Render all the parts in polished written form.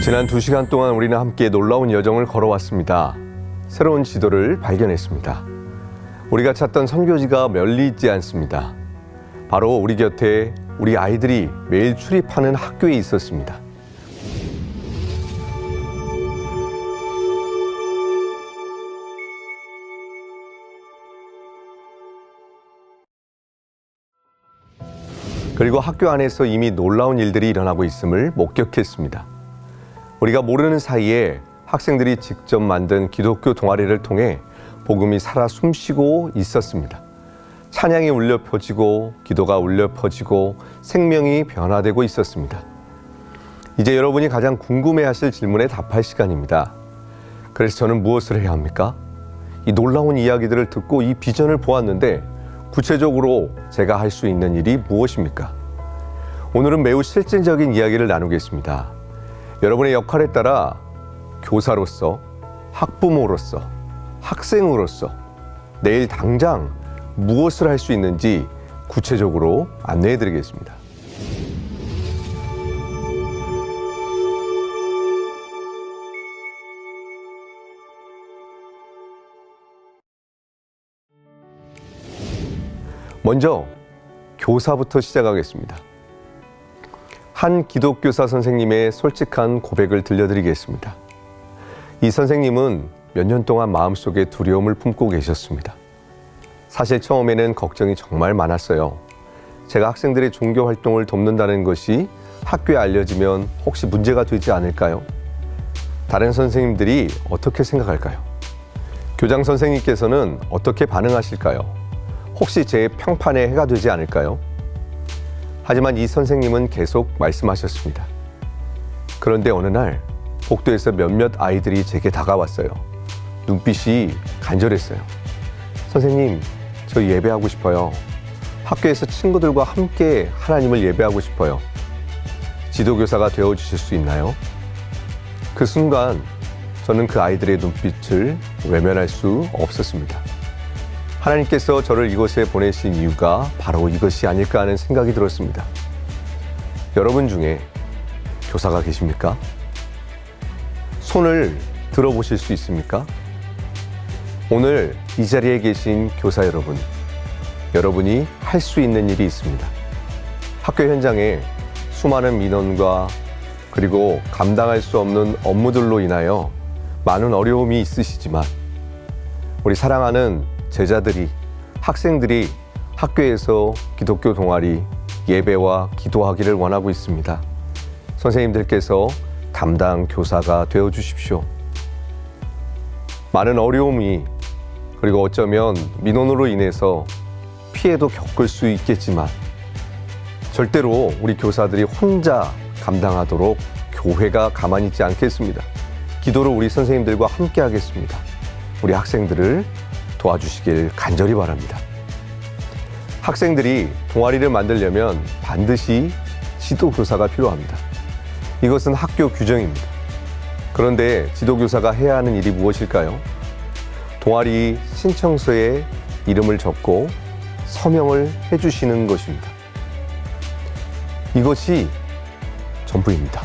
지난 2시간 동안 우리는 함께 놀라운 여정을 걸어왔습니다. 새로운 지도를 발견했습니다. 우리가 찾던 선교지가 멀리 있지 않습니다. 바로 우리 곁에 우리 아이들이 매일 출입하는 학교에 있었습니다. 그리고 학교 안에서 이미 놀라운 일들이 일어나고 있음을 목격했습니다. 우리가 모르는 사이에 학생들이 직접 만든 기독교 동아리를 통해 복음이 살아 숨쉬고 있었습니다. 찬양이 울려 퍼지고 기도가 울려 퍼지고 생명이 변화되고 있었습니다. 이제 여러분이 가장 궁금해하실 질문에 답할 시간입니다. 그래서 저는 무엇을 해야 합니까? 이 놀라운 이야기들을 듣고 이 비전을 보았는데 구체적으로 제가 할 수 있는 일이 무엇입니까? 오늘은 매우 실질적인 이야기를 나누겠습니다. 여러분의 역할에 따라 교사로서, 학부모로서, 학생으로서 내일 당장 무엇을 할 수 있는지 구체적으로 안내해 드리겠습니다. 먼저 교사부터 시작하겠습니다. 한 기독교사 선생님의 솔직한 고백을 들려드리겠습니다. 이 선생님은 몇 년 동안 마음속에 두려움을 품고 계셨습니다. 사실 처음에는 걱정이 정말 많았어요. 제가 학생들의 종교 활동을 돕는다는 것이 학교에 알려지면 혹시 문제가 되지 않을까요? 다른 선생님들이 어떻게 생각할까요? 교장 선생님께서는 어떻게 반응하실까요? 혹시 제 평판에 해가 되지 않을까요? 하지만 이 선생님은 계속 말씀하셨습니다. 그런데 어느 날 복도에서 몇몇 아이들이 제게 다가왔어요. 눈빛이 간절했어요. 선생님, 저 예배하고 싶어요. 학교에서 친구들과 함께 하나님을 예배하고 싶어요. 지도교사가 되어주실 수 있나요? 그 순간 저는 그 아이들의 눈빛을 외면할 수 없었습니다. 하나님께서 저를 이곳에 보내신 이유가 바로 이것이 아닐까 하는 생각이 들었습니다. 여러분 중에 교사가 계십니까? 손을 들어보실 수 있습니까? 오늘 이 자리에 계신 교사 여러분, 여러분이 할 수 있는 일이 있습니다. 학교 현장에 수많은 민원과 그리고 감당할 수 없는 업무들로 인하여 많은 어려움이 있으시지만 우리 사랑하는 제자들이, 학생들이 학교에서 기독교 동아리, 예배와 기도하기를 원하고 있습니다. 선생님들께서 담당 교사가 되어 주십시오. 많은 어려움이 그리고 어쩌면 민원으로 인해서 피해도 겪을 수 있겠지만 절대로 우리 교사들이 혼자 감당하도록 교회가 가만히 있지 않겠습니다. 기도로 우리 선생님들과 함께 하겠습니다. 우리 학생들을 도와주시길 간절히 바랍니다. 학생들이 동아리를 만들려면 반드시 지도교사가 필요합니다. 이것은 학교 규정입니다. 그런데 지도교사가 해야 하는 일이 무엇일까요? 동아리 신청서에 이름을 적고 서명을 해주시는 것입니다. 이것이 전부입니다.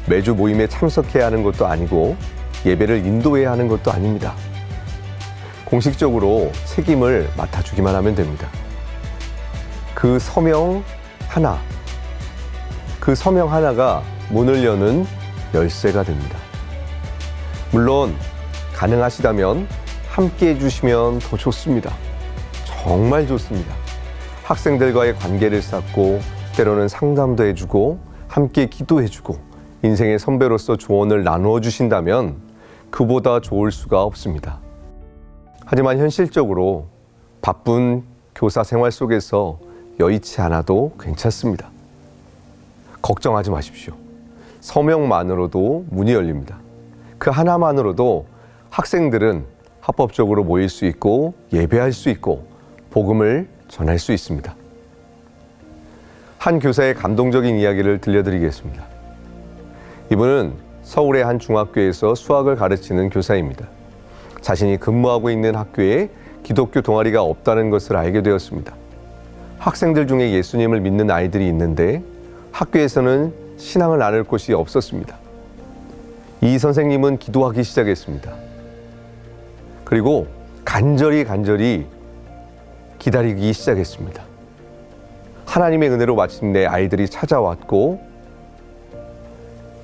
매주 모임에 참석해야 하는 것도 아니고 예배를 인도해야 하는 것도 아닙니다. 공식적으로 책임을 맡아주기만 하면 됩니다. 그 서명 하나가 문을 여는 열쇠가 됩니다. 물론 가능하시다면 함께 해주시면 더 좋습니다. 정말 좋습니다. 학생들과의 관계를 쌓고 때로는 상담도 해주고 함께 기도해주고 인생의 선배로서 조언을 나누어 주신다면 그보다 좋을 수가 없습니다. 하지만 현실적으로 바쁜 교사 생활 속에서 여의치 않아도 괜찮습니다. 걱정하지 마십시오. 서명만으로도 문이 열립니다. 그 하나만으로도 학생들은 합법적으로 모일 수 있고 예배할 수 있고 복음을 전할 수 있습니다. 한 교사의 감동적인 이야기를 들려드리겠습니다. 이분은 서울의 한 중학교에서 수학을 가르치는 교사입니다. 자신이 근무하고 있는 학교에 기독교 동아리가 없다는 것을 알게 되었습니다. 학생들 중에 예수님을 믿는 아이들이 있는데 학교에서는 신앙을 나눌 곳이 없었습니다. 이 선생님은 기도하기 시작했습니다. 그리고 간절히 기다리기 시작했습니다. 하나님의 은혜로 마침내 아이들이 찾아왔고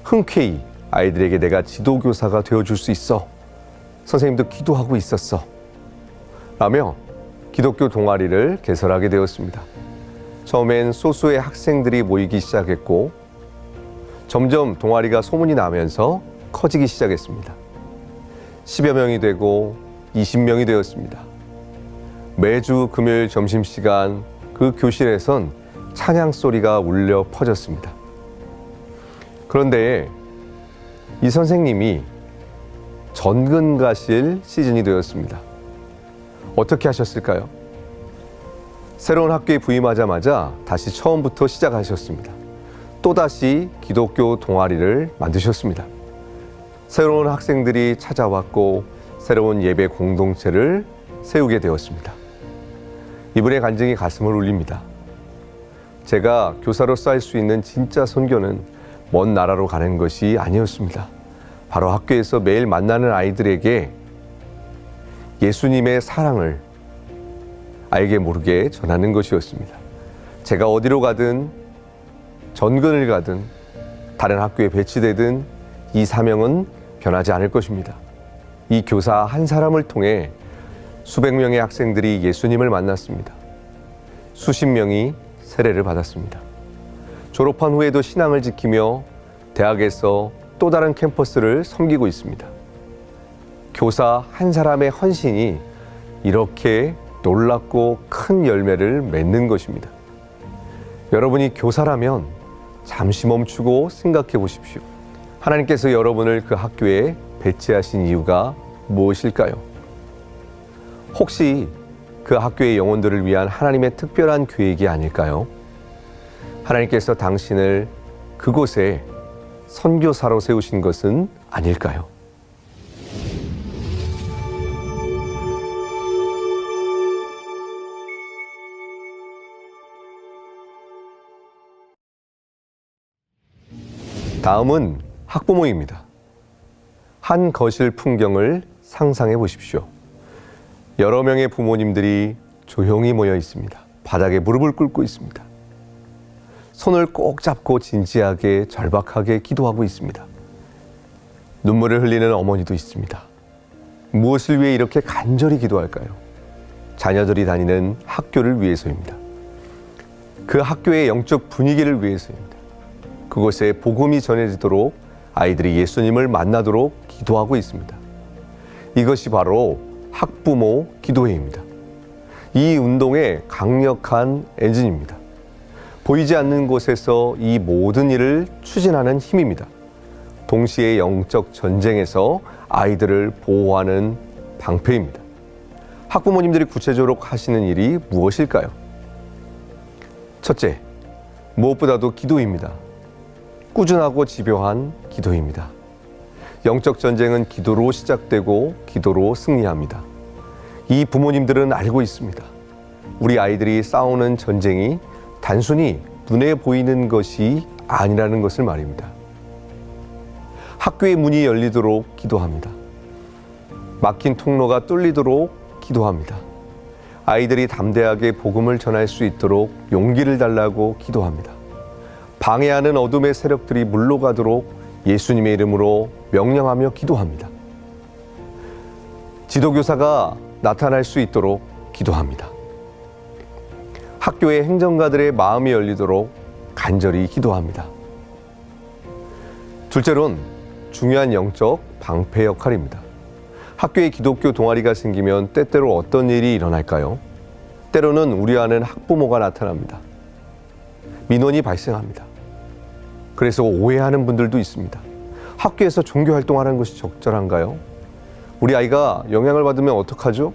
흔쾌히 아이들에게 내가 지도교사가 되어줄 수 있어. 선생님도 기도하고 있었어. 라며 기독교 동아리를 개설하게 되었습니다. 처음엔 소수의 학생들이 모이기 시작했고 점점 동아리가 소문이 나면서 커지기 시작했습니다. 10여 명이 되고 20명이 되었습니다. 매주 금요일 점심시간 그 교실에선 찬양 소리가 울려 퍼졌습니다. 그런데 이 선생님이 전근 가실 시즌이 되었습니다. 어떻게 하셨을까요? 새로운 학교에 부임하자마자 다시 처음부터 시작하셨습니다. 또다시 기독교 동아리를 만드셨습니다. 새로운 학생들이 찾아왔고 새로운 예배 공동체를 세우게 되었습니다. 이분의 간증이 가슴을 울립니다. 제가 교사로서 할 수 있는 진짜 선교는 먼 나라로 가는 것이 아니었습니다. 바로 학교에서 매일 만나는 아이들에게 예수님의 사랑을 알게 모르게 전하는 것이었습니다. 제가 어디로 가든 전근을 가든 다른 학교에 배치되든 이 사명은 변하지 않을 것입니다. 이 교사 한 사람을 통해 수백 명의 학생들이 예수님을 만났습니다. 수십 명이 세례를 받았습니다. 졸업한 후에도 신앙을 지키며 대학에서 또 다른 캠퍼스를 섬기고 있습니다. 교사 한 사람의 헌신이 이렇게 놀랍고 큰 열매를 맺는 것입니다. 여러분이 교사라면 잠시 멈추고 생각해 보십시오. 하나님께서 여러분을 그 학교에 배치하신 이유가 무엇일까요? 혹시 그 학교의 영혼들을 위한 하나님의 특별한 계획이 아닐까요? 하나님께서 당신을 그곳에 선교사로 세우신 것은 아닐까요? 다음은 학부모입니다. 한 거실 풍경을 상상해 보십시오. 여러 명의 부모님들이 조용히 모여 있습니다. 바닥에 무릎을 꿇고 있습니다. 손을 꼭 잡고 진지하게 절박하게 기도하고 있습니다. 눈물을 흘리는 어머니도 있습니다. 무엇을 위해 이렇게 간절히 기도할까요? 자녀들이 다니는 학교를 위해서입니다. 그 학교의 영적 분위기를 위해서입니다. 그곳에 복음이 전해지도록 아이들이 예수님을 만나도록 기도하고 있습니다. 이것이 바로 학부모 기도회입니다. 이 운동의 강력한 엔진입니다. 보이지 않는 곳에서 이 모든 일을 추진하는 힘입니다. 동시에 영적 전쟁에서 아이들을 보호하는 방패입니다. 학부모님들이 구체적으로 하시는 일이 무엇일까요? 첫째, 무엇보다도 기도입니다. 꾸준하고 집요한 기도입니다. 영적 전쟁은 기도로 시작되고 기도로 승리합니다. 이 부모님들은 알고 있습니다. 우리 아이들이 싸우는 전쟁이 단순히 눈에 보이는 것이 아니라는 것을 말입니다. 학교의 문이 열리도록 기도합니다. 막힌 통로가 뚫리도록 기도합니다. 아이들이 담대하게 복음을 전할 수 있도록 용기를 달라고 기도합니다. 방해하는 어둠의 세력들이 물러가도록 예수님의 이름으로 명령하며 기도합니다. 지도교사가 나타날 수 있도록 기도합니다. 학교의 행정가들의 마음이 열리도록 간절히 기도합니다. 둘째로는 중요한 영적 방패 역할입니다. 학교에 기독교 동아리가 생기면 때때로 어떤 일이 일어날까요? 때로는 우려하는 학부모가 나타납니다. 민원이 발생합니다. 그래서 오해하는 분들도 있습니다. 학교에서 종교 활동하는 것이 적절한가요? 우리 아이가 영향을 받으면 어떡하죠?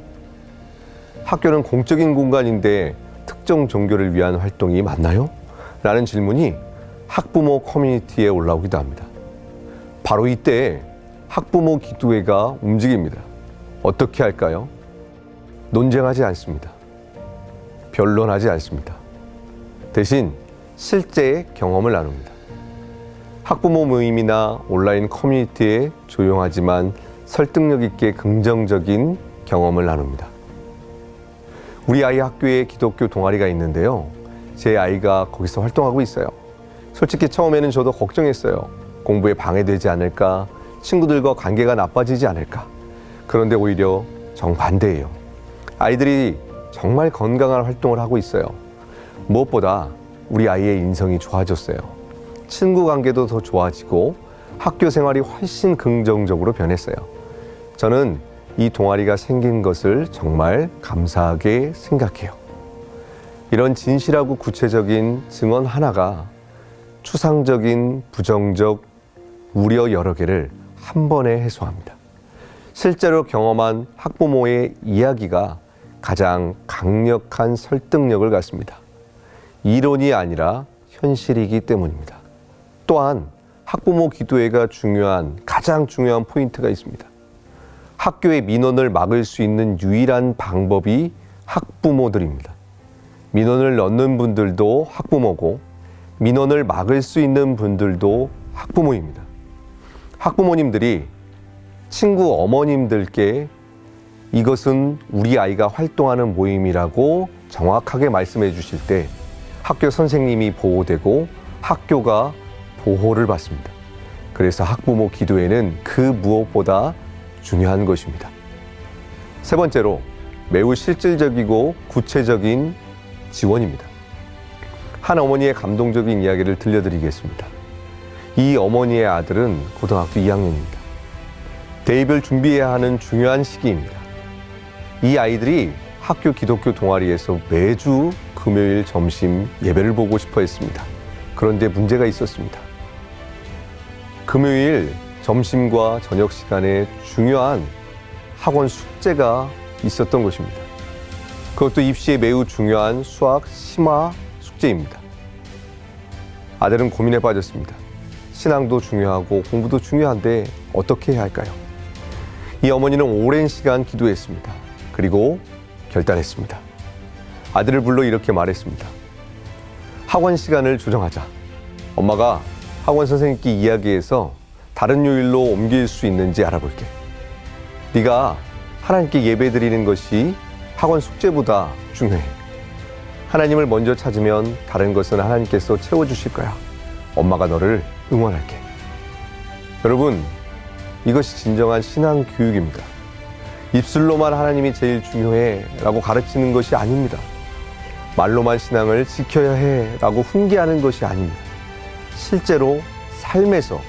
학교는 공적인 공간인데 특정 종교를 위한 활동이 맞나요? 라는 질문이 학부모 커뮤니티에 올라오기도 합니다. 바로 이때 학부모 기도회가 움직입니다. 어떻게 할까요? 논쟁하지 않습니다. 변론하지 않습니다. 대신 실제 경험을 나눕니다. 학부모 모임이나 온라인 커뮤니티에 조용하지만 설득력 있게 긍정적인 경험을 나눕니다. 우리 아이 학교에 기독교 동아리가 있는데요. 제 아이가 거기서 활동하고 있어요. 솔직히 처음에는 저도 걱정했어요. 공부에 방해되지 않을까, 친구들과 관계가 나빠지지 않을까. 그런데 오히려 정반대예요. 아이들이 정말 건강한 활동을 하고 있어요. 무엇보다 우리 아이의 인성이 좋아졌어요. 친구 관계도 더 좋아지고 학교 생활이 훨씬 긍정적으로 변했어요. 저는 이 동아리가 생긴 것을 정말 감사하게 생각해요. 이런 진실하고 구체적인 증언 하나가 추상적인 부정적 우려 여러 개를 한 번에 해소합니다. 실제로 경험한 학부모의 이야기가 가장 강력한 설득력을 갖습니다. 이론이 아니라 현실이기 때문입니다. 또한 학부모 기도회가 가장 중요한 포인트가 있습니다. 학교의 민원을 막을 수 있는 유일한 방법이 학부모들입니다. 민원을 넣는 분들도 학부모고 민원을 막을 수 있는 분들도 학부모입니다. 학부모님들이 친구 어머님들께 이것은 우리 아이가 활동하는 모임이라고 정확하게 말씀해 주실 때 학교 선생님이 보호되고 학교가 보호를 받습니다. 그래서 학부모 기도회는 그 무엇보다 중요한 것입니다. 세 번째로 매우 실질적이고 구체적인 지원입니다. 한 어머니의 감동적인 이야기를 들려드리겠습니다. 이 어머니의 아들은 고등학교 2학년입니다. 대입을 준비해야 하는 중요한 시기입니다. 이 아이들이 학교 기독교 동아리에서 매주 금요일 점심 예배를 보고 싶어 했습니다. 그런데 문제가 있었습니다. 금요일 점심과 저녁 시간에 중요한 학원 숙제가 있었던 것입니다. 그것도 입시에 매우 중요한 수학 심화 숙제입니다. 아들은 고민에 빠졌습니다. 신앙도 중요하고 공부도 중요한데 어떻게 해야 할까요? 이 어머니는 오랜 시간 기도했습니다. 그리고 결단했습니다. 아들을 불러 이렇게 말했습니다. 학원 시간을 조정하자. 엄마가 학원 선생님께 이야기해서 다른 요일로 옮길 수 있는지 알아볼게. 네가 하나님께 예배드리는 것이 학원 숙제보다 중요해. 하나님을 먼저 찾으면 다른 것은 하나님께서 채워주실 거야. 엄마가 너를 응원할게. 여러분, 이것이 진정한 신앙 교육입니다. 입술로만 하나님이 제일 중요해 라고 가르치는 것이 아닙니다. 말로만 신앙을 지켜야 해 라고 훈계하는 것이 아닙니다. 실제로 삶에서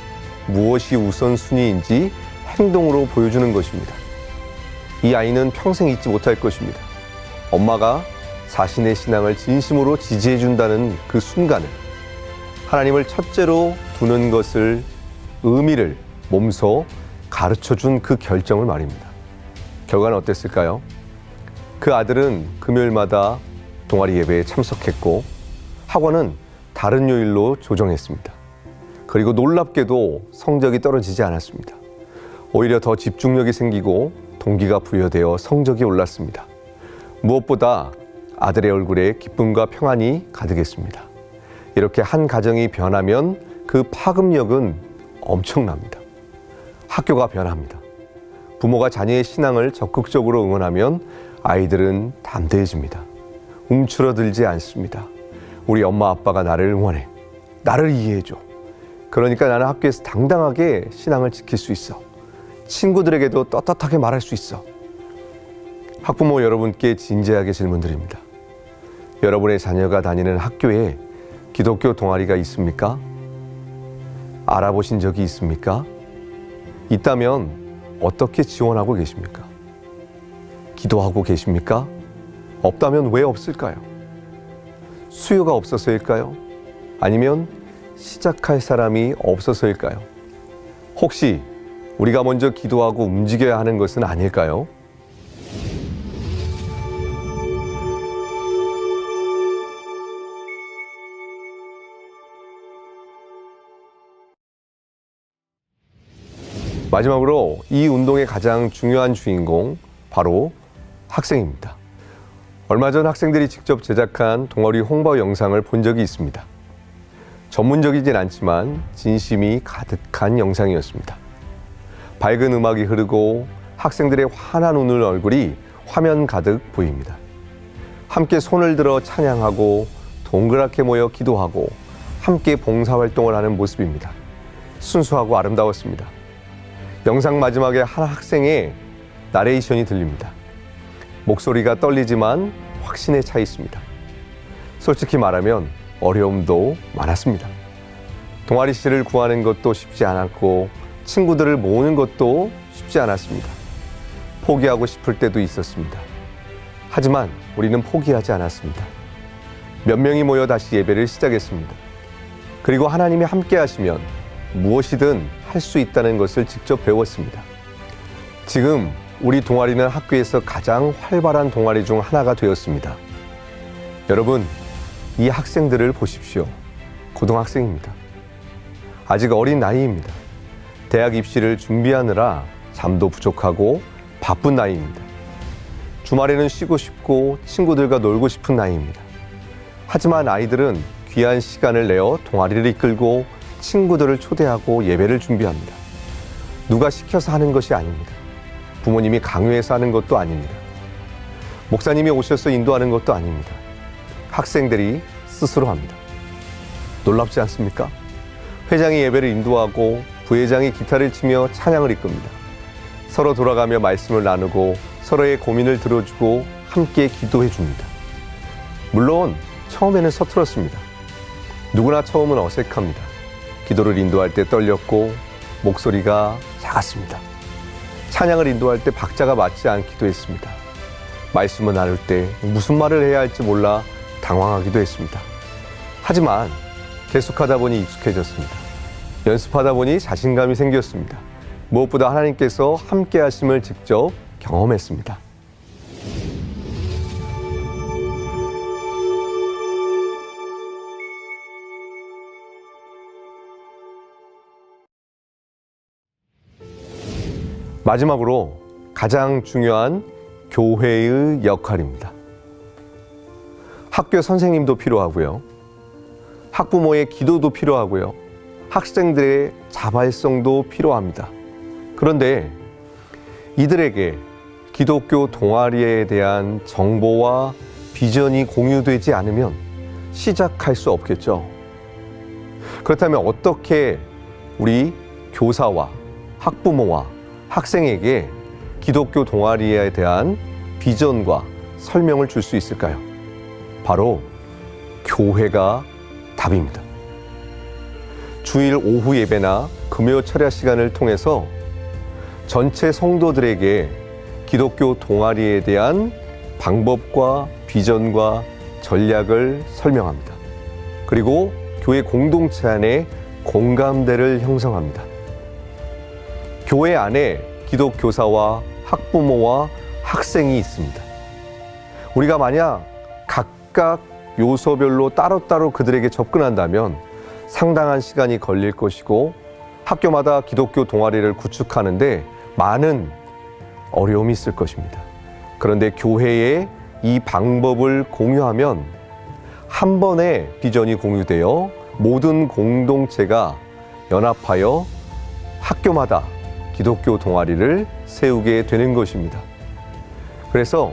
무엇이 우선순위인지 행동으로 보여주는 것입니다. 이 아이는 평생 잊지 못할 것입니다. 엄마가 자신의 신앙을 진심으로 지지해준다는 그 순간을, 하나님을 첫째로 두는 것을, 의미를 몸소 가르쳐준 그 결정을 말입니다. 결과는 어땠을까요? 그 아들은 금요일마다 동아리 예배에 참석했고 학원은 다른 요일로 조정했습니다. 그리고 놀랍게도 성적이 떨어지지 않았습니다. 오히려 더 집중력이 생기고 동기가 부여되어 성적이 올랐습니다. 무엇보다 아들의 얼굴에 기쁨과 평안이 가득했습니다. 이렇게 한 가정이 변하면 그 파급력은 엄청납니다. 학교가 변합니다. 부모가 자녀의 신앙을 적극적으로 응원하면 아이들은 담대해집니다. 움츠러들지 않습니다. 우리 엄마 아빠가 나를 응원해. 나를 이해해줘. 그러니까 나는 학교에서 당당하게 신앙을 지킬 수 있어. 친구들에게도 떳떳하게 말할 수 있어. 학부모 여러분께 진지하게 질문드립니다. 여러분의 자녀가 다니는 학교에 기독교 동아리가 있습니까? 알아보신 적이 있습니까? 있다면 어떻게 지원하고 계십니까? 기도하고 계십니까? 없다면 왜 없을까요? 수요가 없어서일까요? 아니면 시작할 사람이 없어서일까요? 혹시 우리가 먼저 기도하고 움직여야 하는 것은 아닐까요? 마지막으로 이 운동의 가장 중요한 주인공, 바로 학생입니다. 얼마 전 학생들이 직접 제작한 동아리 홍보 영상을 본 적이 있습니다. 전문적이진 않지만 진심이 가득한 영상이었습니다. 밝은 음악이 흐르고 학생들의 환한 웃는 얼굴이 화면 가득 보입니다. 함께 손을 들어 찬양하고 동그랗게 모여 기도하고 함께 봉사활동을 하는 모습입니다. 순수하고 아름다웠습니다. 영상 마지막에 한 학생의 나레이션이 들립니다. 목소리가 떨리지만 확신에 차 있습니다. 솔직히 말하면 어려움도 많았습니다. 동아리 씨를 구하는 것도 쉽지 않았고 친구들을 모으는 것도 쉽지 않았습니다. 포기하고 싶을 때도 있었습니다. 하지만 우리는 포기하지 않았습니다. 몇 명이 모여 다시 예배를 시작했습니다. 그리고 하나님이 함께 하시면 무엇이든 할 수 있다는 것을 직접 배웠습니다. 지금 우리 동아리는 학교에서 가장 활발한 동아리 중 하나가 되었습니다. 여러분, 이 학생들을 보십시오. 고등학생입니다. 아직 어린 나이입니다. 대학 입시를 준비하느라 잠도 부족하고 바쁜 나이입니다. 주말에는 쉬고 싶고 친구들과 놀고 싶은 나이입니다. 하지만 아이들은 귀한 시간을 내어 동아리를 이끌고 친구들을 초대하고 예배를 준비합니다. 누가 시켜서 하는 것이 아닙니다. 부모님이 강요해서 하는 것도 아닙니다. 목사님이 오셔서 인도하는 것도 아닙니다. 학생들이 스스로 합니다. 놀랍지 않습니까? 회장이 예배를 인도하고 부회장이 기타를 치며 찬양을 이끕니다. 서로 돌아가며 말씀을 나누고 서로의 고민을 들어주고 함께 기도해 줍니다. 물론 처음에는 서툴었습니다. 누구나 처음은 어색합니다. 기도를 인도할 때 떨렸고 목소리가 작았습니다. 찬양을 인도할 때 박자가 맞지 않기도 했습니다. 말씀을 나눌 때 무슨 말을 해야 할지 몰라 당황하기도 했습니다. 하지만 계속하다 보니 익숙해졌습니다. 연습하다 보니 자신감이 생겼습니다. 무엇보다 하나님께서 함께 하심을 직접 경험했습니다. 마지막으로 가장 중요한 교회의 역할입니다. 학교 선생님도 필요하고요. 학부모의 기도도 필요하고요. 학생들의 자발성도 필요합니다. 그런데 이들에게 기독교 동아리에 대한 정보와 비전이 공유되지 않으면 시작할 수 없겠죠. 그렇다면 어떻게 우리 교사와 학부모와 학생에게 기독교 동아리에 대한 비전과 설명을 줄 수 있을까요? 바로 교회가 답입니다. 주일 오후 예배나 금요 철야 시간을 통해서 전체 성도들에게 기독교 동아리에 대한 방법과 비전과 전략을 설명합니다. 그리고 교회 공동체 안에 공감대를 형성합니다. 교회 안에 기독교사와 학부모와 학생이 있습니다. 우리가 만약 각각 요소별로 따로따로 그들에게 접근한다면 상당한 시간이 걸릴 것이고 학교마다 기독교 동아리를 구축하는데 많은 어려움이 있을 것입니다. 그런데 교회에 이 방법을 공유하면 한 번에 비전이 공유되어 모든 공동체가 연합하여 학교마다 기독교 동아리를 세우게 되는 것입니다. 그래서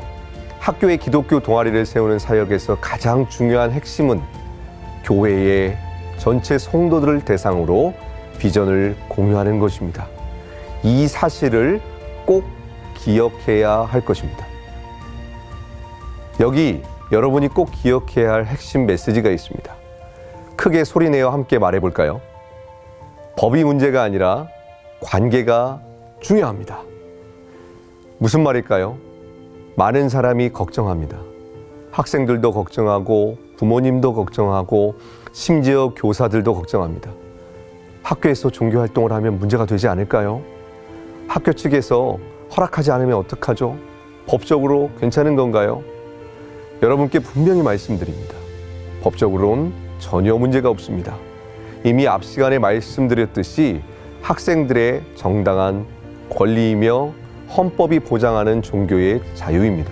학교의 기독교 동아리를 세우는 사역에서 가장 중요한 핵심은 교회의 전체 성도들을 대상으로 비전을 공유하는 것입니다. 이 사실을 꼭 기억해야 할 것입니다. 여기 여러분이 꼭 기억해야 할 핵심 메시지가 있습니다. 크게 소리내어 함께 말해볼까요? 법이 문제가 아니라 관계가 중요합니다. 무슨 말일까요? 많은 사람이 걱정합니다. 학생들도 걱정하고 부모님도 걱정하고 심지어 교사들도 걱정합니다. 학교에서 종교활동을 하면 문제가 되지 않을까요? 학교 측에서 허락하지 않으면 어떡하죠? 법적으로 괜찮은 건가요? 여러분께 분명히 말씀드립니다. 법적으로는 전혀 문제가 없습니다. 이미 앞 시간에 말씀드렸듯이 학생들의 정당한 권리이며 헌법이 보장하는 종교의 자유입니다.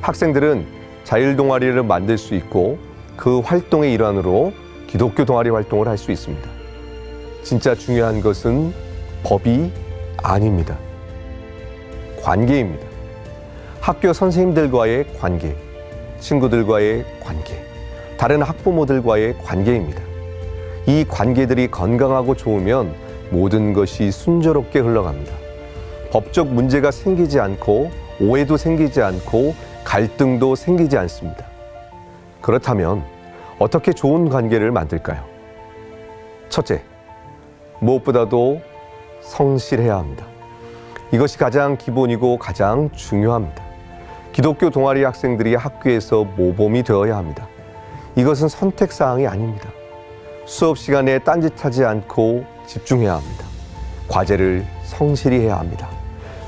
학생들은 자율동아리를 만들 수 있고 그 활동의 일환으로 기독교 동아리 활동을 할 수 있습니다. 진짜 중요한 것은 법이 아닙니다. 관계입니다. 학교 선생님들과의 관계, 친구들과의 관계, 다른 학부모들과의 관계입니다. 이 관계들이 건강하고 좋으면 모든 것이 순조롭게 흘러갑니다. 법적 문제가 생기지 않고 오해도 생기지 않고 갈등도 생기지 않습니다. 그렇다면 어떻게 좋은 관계를 만들까요? 첫째, 무엇보다도 성실해야 합니다. 이것이 가장 기본이고 가장 중요합니다. 기독교 동아리 학생들이 학교에서 모범이 되어야 합니다. 이것은 선택사항이 아닙니다. 수업 시간에 딴짓하지 않고 집중해야 합니다. 과제를 성실히 해야 합니다.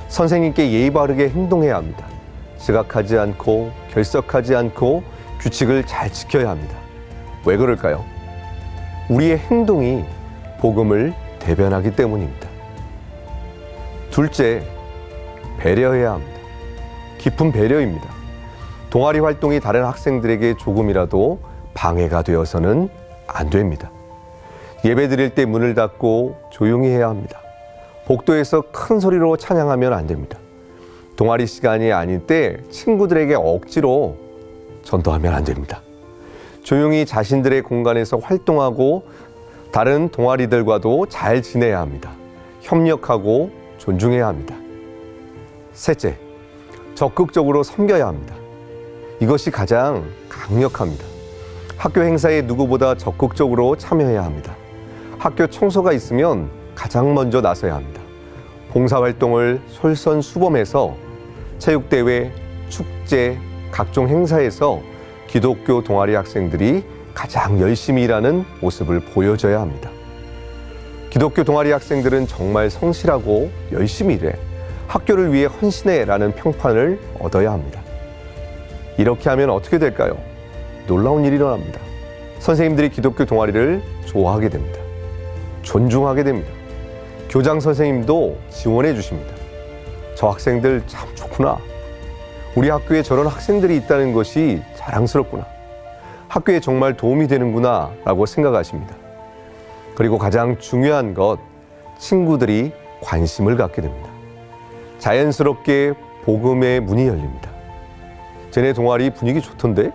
선생님께 예의 바르게 행동해야 합니다. 지각하지 않고 결석하지 않고 규칙을 잘 지켜야 합니다. 왜 그럴까요? 우리의 행동이 복음을 대변하기 때문입니다. 둘째, 배려해야 합니다. 깊은 배려입니다. 동아리 활동이 다른 학생들에게 조금이라도 방해가 되어서는 안 됩니다. 예배 드릴 때 문을 닫고 조용히 해야 합니다. 복도에서 큰 소리로 찬양하면 안 됩니다. 동아리 시간이 아닐 때 친구들에게 억지로 전도하면 안 됩니다. 조용히 자신들의 공간에서 활동하고 다른 동아리들과도 잘 지내야 합니다. 협력하고 존중해야 합니다. 셋째, 적극적으로 섬겨야 합니다. 이것이 가장 강력합니다. 학교 행사에 누구보다 적극적으로 참여해야 합니다. 학교 청소가 있으면 가장 먼저 나서야 합니다. 봉사활동을 솔선수범해서 체육대회, 축제, 각종 행사에서 기독교 동아리 학생들이 가장 열심히 일하는 모습을 보여줘야 합니다. 기독교 동아리 학생들은 정말 성실하고 열심히 일해 학교를 위해 헌신해라는 평판을 얻어야 합니다. 이렇게 하면 어떻게 될까요? 놀라운 일이 일어납니다. 선생님들이 기독교 동아리를 좋아하게 됩니다. 존중하게 됩니다. 교장 선생님도 지원해 주십니다. 저 학생들 참 좋구나. 우리 학교에 저런 학생들이 있다는 것이 자랑스럽구나. 학교에 정말 도움이 되는구나 라고 생각하십니다. 그리고 가장 중요한 것, 친구들이 관심을 갖게 됩니다. 자연스럽게 복음의 문이 열립니다. 쟤네 동아리 분위기 좋던데?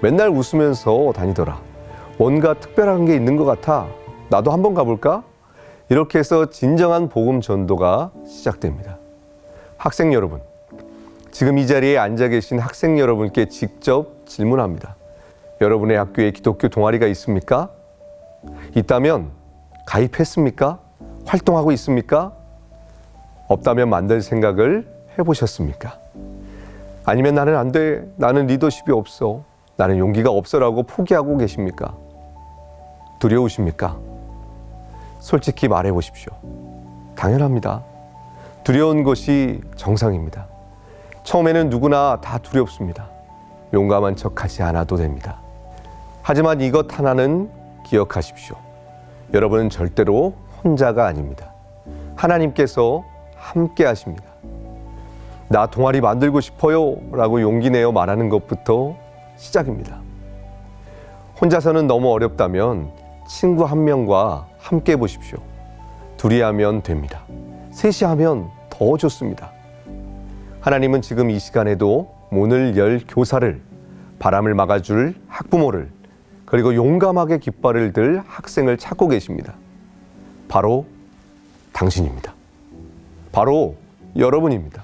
맨날 웃으면서 다니더라. 뭔가 특별한 게 있는 것 같아. 나도 한번 가볼까? 이렇게 해서 진정한 복음 전도가 시작됩니다. 학생 여러분, 지금 이 자리에 앉아 계신 학생 여러분께 직접 질문합니다. 여러분의 학교에 기독교 동아리가 있습니까? 있다면 가입했습니까? 활동하고 있습니까? 없다면 만들 생각을 해보셨습니까? 아니면 나는 안 돼, 나는 리더십이 없어, 나는 용기가 없어라고 포기하고 계십니까? 두려우십니까? 솔직히 말해보십시오. 당연합니다. 두려운 것이 정상입니다. 처음에는 누구나 다 두렵습니다. 용감한 척하지 않아도 됩니다. 하지만 이것 하나는 기억하십시오. 여러분은 절대로 혼자가 아닙니다. 하나님께서 함께 하십니다. 나 동아리 만들고 싶어요 라고 용기 내어 말하는 것부터 시작입니다. 혼자서는 너무 어렵다면 친구 한 명과 함께 보십시오. 둘이 하면 됩니다. 셋이 하면 더 좋습니다. 하나님은 지금 이 시간에도 문을 열 교사를, 바람을 막아줄 학부모를, 그리고 용감하게 깃발을 들 학생을 찾고 계십니다. 바로 당신입니다. 바로 여러분입니다.